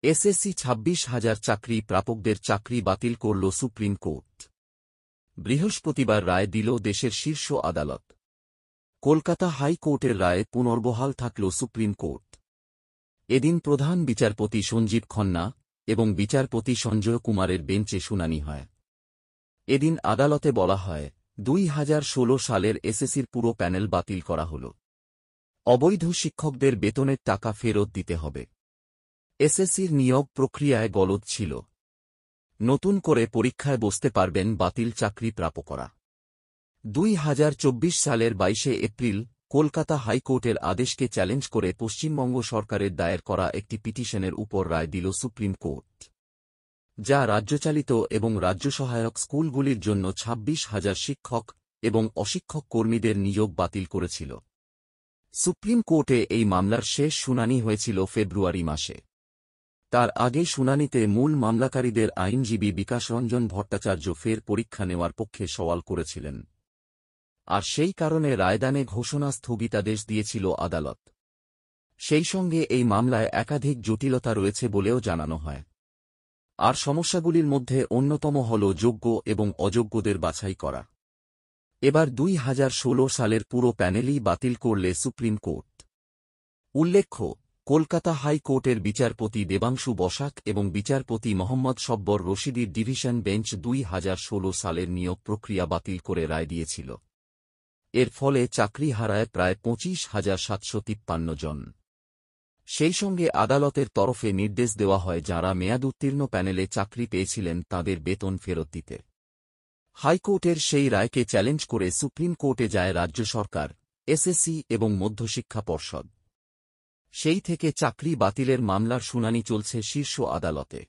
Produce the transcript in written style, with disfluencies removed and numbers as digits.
SSC 26,000 চাকরি প্রাপকদের চাকরি বাতিল করল সুপ্রিম কোর্ট। বৃহস্পতিবার রায় দিল দেশের শীর্ষ আদালত। কলকাতা হাইকোর্টের রায়ে পুনর্বহাল থাকল সুপ্রিম কোর্ট। এদিন প্রধান বিচারপতি সঞ্জীব খান্না এবং বিচারপতি সঞ্জয় কুমারের বেঞ্চে শুনানি হয়। এদিন আদালতে বলা হয়, 2016 সালের এসএসসির পুরো প্যানেল বাতিল করা হল। অবৈধ শিক্ষকদের বেতনের টাকা ফেরত দিতে হবে। এসএসসির নিয়োগ প্রক্রিয়ায় গলদ ছিল। নতুন করে পরীক্ষায় বসতে পারবেন বাতিল চাকরি প্রাপকরা। 2024 সালের 22 এপ্রিল কলকাতা হাইকোর্টের আদেশকে চ্যালেঞ্জ করে পশ্চিমবঙ্গ সরকারের দায়ের করা একটি পিটিশনের উপর রায় দিল সুপ্রিম কোর্ট, যা রাজ্যচালিত এবং রাজ্য সহায়ক স্কুলগুলির জন্য 26,000 শিক্ষক এবং অশিক্ষক কর্মীদের নিয়োগ বাতিল করেছিল। সুপ্রিম কোর্টে এই মামলার শেষ শুনানি হয়েছিল ফেব্রুয়ারি মাসে। তার আগে শুনানিতে মূল মামলাকারীদের আইনজীবী বিকাশ রঞ্জন ভট্টাচার্য ফের পরীক্ষা নেওয়ার পক্ষে সওয়াল করেছিলেন, আর সেই কারণে রায়দানে ঘোষণা স্থগিতাদেশ দিয়েছিল আদালত। সেই সঙ্গে এই মামলায় একাধিক জটিলতা রয়েছে বলেও জানানো হয়। আর সমস্যাগুলির মধ্যে অন্যতম হল যোগ্য এবং অযোগ্যদের বাছাই করা। এবার 2016 সালের পুরো প্যানেলই বাতিল করলে সুপ্রিম কোর্ট। উল্লেখ্য, কলকাতা হাইকোর্টের বিচারপতি দেবাংশু বসাক এবং বিচারপতি মোহাম্মদ সব্বর রশিদির ডিভিশন বেঞ্চ 2016 সালের নিয়োগ প্রক্রিয়া বাতিল করে রায় দিয়েছিল। এর ফলে চাকরি হারায় প্রায় 25,753 জন। সেই সঙ্গে আদালতের তরফে নির্দেশ দেওয়া হয় যাঁরা মেয়াদোত্তীর্ণ প্যানেলে চাকরি পেয়েছিলেন তাঁদের বেতন ফেরত দিতে। হাইকোর্টের সেই রায়কে চ্যালেঞ্জ করে সুপ্রিম কোর্টে যায় রাজ্য সরকার, এসএসসি এবং মধ্যশিক্ষা পর্ষদ। সেই থেকে চাকরি বাতিলের মামলার শুনানি চলছে শীর্ষ আদালতে।